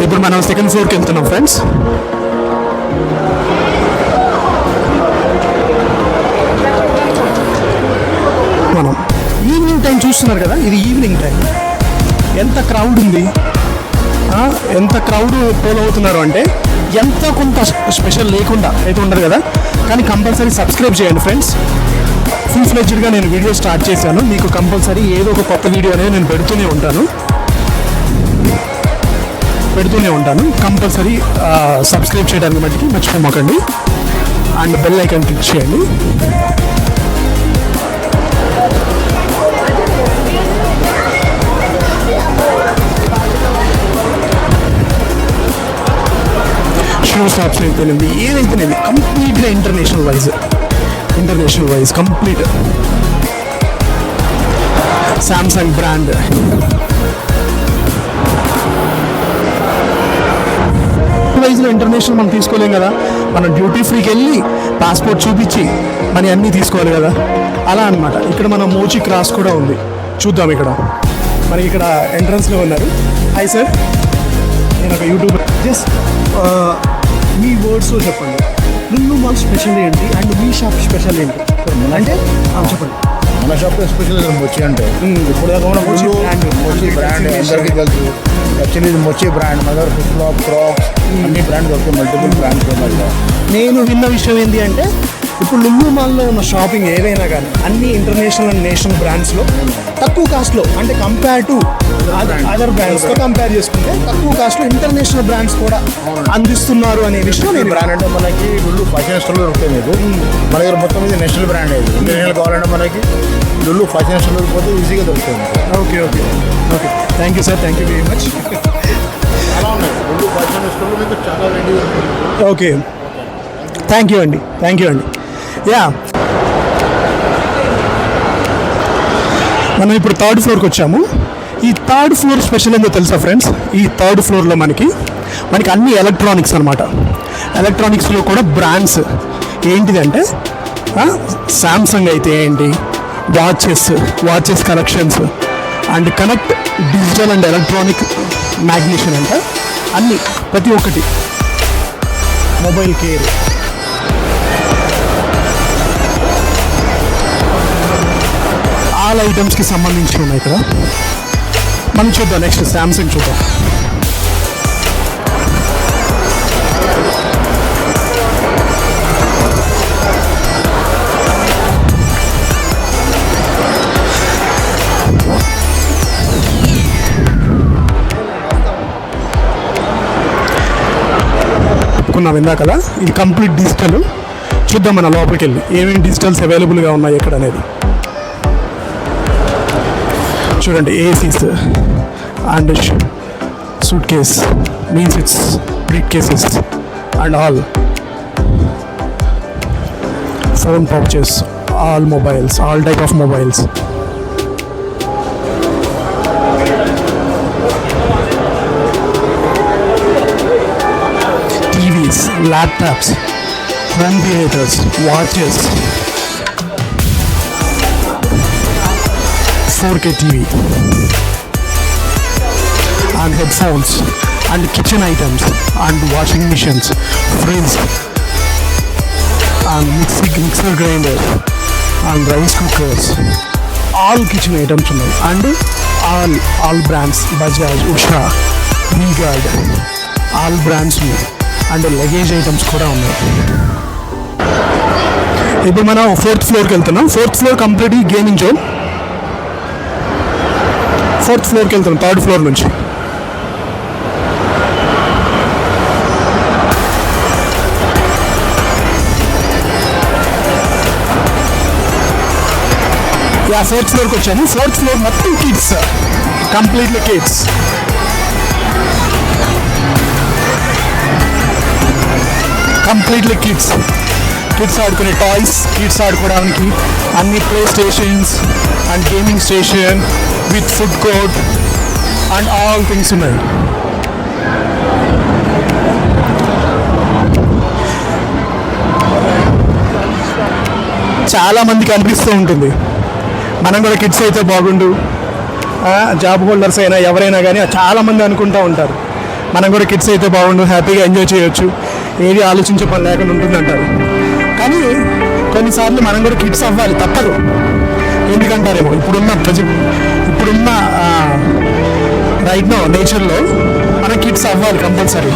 ఇప్పుడు మనం సెకండ్ ఫ్లోర్కి వెళ్తున్నాం ఫ్రెండ్స్. మనం ఈవినింగ్ టైం చూస్తున్నారు కదా, ఇది ఈవినింగ్ టైం. ఎంత క్రౌడ్ ఉంది, ఎంత క్రౌడ్ ఫాలో అవుతున్నారు అంటే ఎంత కొంత స్పెషల్ లేకుండా అయితే ఉండరు కదా. కానీ కంపల్సరీ సబ్స్క్రైబ్ చేయండి ఫ్రెండ్స్. ఫుల్ ఫ్లెడ్జ్డ్గా నేను వీడియో స్టార్ట్ చేశాను. మీకు కంపల్సరీ ఏదో ఒక కొత్త వీడియో అనేది నేను పెడుతూనే ఉంటాను. కంపల్సరీ సబ్స్క్రైబ్ చేయడానికి మట్టికి మర్చిపోమాకండి. అండ్ బెల్ ఐకాన్ క్లిక్ చేయండి. షూ షాప్స్ అయితేనేది, ఏదైతేనేది కంప్లీట్గా international wise complete. Samsung brand, వైజ్లో ఇంటర్నేషనల్ మనం తీసుకోలేం కదా. మనం డ్యూటీ ఫ్రీకి వెళ్ళి పాస్పోర్ట్ చూపించి మన అన్నీ తీసుకోవాలి కదా. అలా అనమాట. ఇక్కడ మన మోచి క్రాస్ కూడా ఉంది, చూద్దాం. ఇక్కడ మనకి ఇక్కడ ఎంట్రన్స్లో ఉన్నారు. హాయ్ సార్, నేను ఒక యూట్యూబర్. జస్ట్ మీ వర్డ్స్లో చెప్పండి, లుల్లు మాల్ స్పెషల్ ఏంటి అండ్ మీ షాప్ స్పెషల్ ఏంటి అంటే చెప్పండి. మన షాప్ స్పెషల్ మొచ్చి అంటే ఇప్పుడు మొచ్చి బ్రాండ్ అందరికీ తెలుసు. యాక్చువల్లీ ఇది మొచ్చి బ్రాండ్, మన దగ్గర ఫిష్ ఫ్లాప్, క్రాక్స్ అన్ని బ్రాండ్ దొరుకుతాయి, మల్టిపుల్ బ్రాండ్స్ ఉన్నాయి. నేను విన్న విషయం ఏంటి అంటే ఇప్పుడు లుల్లు మాల్లో ఉన్న షాపింగ్ ఏదైనా కానీ అన్ని ఇంటర్నేషనల్ అండ్ నేషనల్ బ్రాండ్స్లో తక్కువ కాస్ట్లో, అంటే కంపేర్ టు అదర్ బ్రాండ్స్తో కంపేర్ చేసుకుంటే తక్కువ కాస్ట్లో ఇంటర్నేషనల్ బ్రాండ్స్ కూడా అందిస్తున్నారు అనే విషయం. నేను బ్రాండ్ అంటే మనకి లుల్లు ఫ్యాషన్ స్టోర్లో దొరుకుతాయి. మీకు మన దగ్గర మొత్తం ఇది నేషనల్ బ్రాండ్. ఇది ఇంటర్నేషనల్ కావాలంటే మనకి లుల్లు ఫ్యాషన్ స్టోర్కి పోతే ఈజీగా దొరుకుతుంది. Okay thank you sir, thank you very much. చాలా ఉన్నాయి లుల్లు ఫ్యాషన్ స్టోర్లో మీకు చాలా రెడీ దొరుకుతుంది. ఓకే, థ్యాంక్ యూ అండి. యా, మనం ఇప్పుడు థర్డ్ ఫ్లోర్కి వచ్చాము. ఈ థర్డ్ ఫ్లోర్ స్పెషల్ ఏందో తెలుసా ఫ్రెండ్స్? ఈ థర్డ్ ఫ్లోర్లో మనకి అన్ని ఎలక్ట్రానిక్స్ అనమాట. ఎలక్ట్రానిక్స్లో కూడా బ్రాండ్స్ ఏంటిదంటే శాంసంగ్ అయితే ఏంటి, watches collections and connect digital and electronic మ్యాగ్నీషియన్ అంట. అన్నీ ప్రతి ఒక్కటి, మొబైల్ కేర్, ఆల్ ఐటమ్స్కి సంబంధించి ఉన్నాయి ఇక్కడ. మనం చూద్దాం నెక్స్ట్ శాంసంగ్ చూద్దాం. చెప్పుకున్నాం ఇందా కదా, ఇది కంప్లీట్ డిజిటల్. చూద్దాం మన లోపలికి వెళ్ళి ఏమేమి డిజిటల్స్ అవైలబుల్గా ఉన్నాయి ఇక్కడ అనేది. చూడండి, ACs and suit case, means it's brief cases and all phone pouches, all mobiles, all type of mobiles. TVs, laptops, home theaters, watches, 4K TV and headphones and kitchen items and washing machines, fridge and mixer grinder and rice cookers, all kitchen items ఉన్నాయి. and all brands, Bajaj, Usha, V-Guard, all brands ఉన్నాయి. And luggage items కూడా ఉన్నాయి. ఇప్పుడు మనం fourth ఫ్లోర్కి వెళ్తున్నాం. Fourth floor complete gaming zone. Fourth ఫ్లోర్కి వెళ్తున్నాం థర్డ్ ఫ్లోర్ నుంచి. ఫోర్త్ ఫ్లోర్కి వచ్చాను. ఫోర్త్ ఫ్లోర్ మొత్తం kids, completely kids. Completely kids ఆడుకునే టాయ్స్, కిడ్స్ ఆడుకోవడానికి అన్ని play stations and gaming station with food court and all things ఉన్నాయి. చాలా మందికి అనిపిస్తూ ఉంటుంది మనం కూడా కిడ్స్ అయితే బాగుండు, జాబ్ హోల్డర్స్ అయినా ఎవరైనా కానీ చాలామంది అనుకుంటూ ఉంటారు మనం కూడా కిడ్స్ అయితే బాగుండు, హ్యాపీగా ఎంజాయ్ చేయొచ్చు, ఏది ఆలోచించే పని లేకుండా ఉంటుందంటారు. కానీ కొన్నిసార్లు మనం కూడా కిడ్స్ అవ్వాలి, తప్పదు. ఎందుకంటారేమో ఇప్పుడున్న రైట్ నో నేచర్లో మనం కిడ్స్ అవ్వాలి కంపల్సరీ.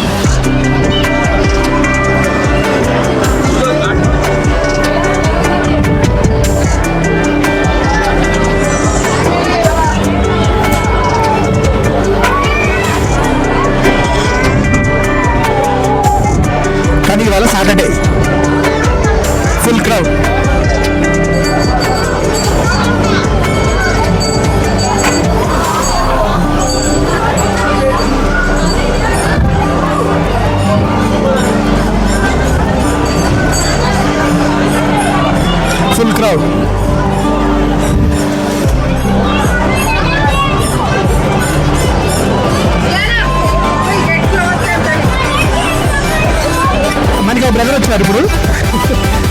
కానీ ఇవాళ Saturday full crowd. Full crowd. మనకి ఆ బ్రదర్ వచ్చారు ఇప్పుడు.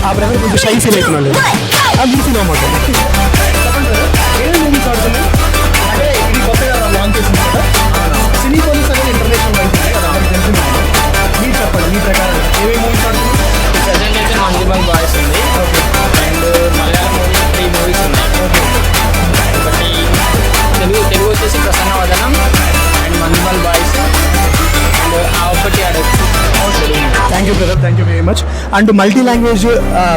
ఆ బ్రదర్ కొంచెం షై ఫీల్ అవుతున్నాడు. మీరు ఫీల్ అన్నమాట. ఏమేమి మూవీస్ ఆడుతున్నాయి అంటే ఇది కొత్తగా లాంచ్ చేసింది కదా సినీ పోలీస్ అనేది ఇంటర్నేషనల్ వైన్స్ కదా, మనకి తెలిసింది. మీరు చెప్పండి మీ ప్రకారం ఏమేమి మూవీస్ ఆడుతున్నాయి? ప్రజెంట్ అయితే మంజుమల్ బాయ్స్ ఉంది. అండ్ మలయాళం మూవీ 3 మూవీస్ ఉన్నాయి. ఒకటి తెలుగు వచ్చేసి ప్రసన్న వదనం అండ్ మంజుమల్ బాయ్స్ అండ్ ఆ ఒకటి ఆడచ్చు. Thank you brother, thank you very much. And multi language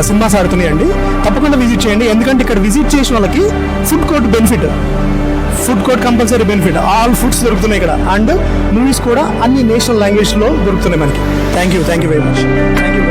cinemas ఆడుతున్నాయండి, తప్పకుండా విజిట్ చేయండి. ఎందుకంటే ఇక్కడ విజిట్ చేసిన వాళ్ళకి food court compulsory benefit. All foods దొరుకుతున్నాయి ఇక్కడ. అండ్ మూవీస్ కూడా అన్ని నేషనల్ లాంగ్వేజ్లో దొరుకుతున్నాయి మనకి. Thank you very much. Thank you.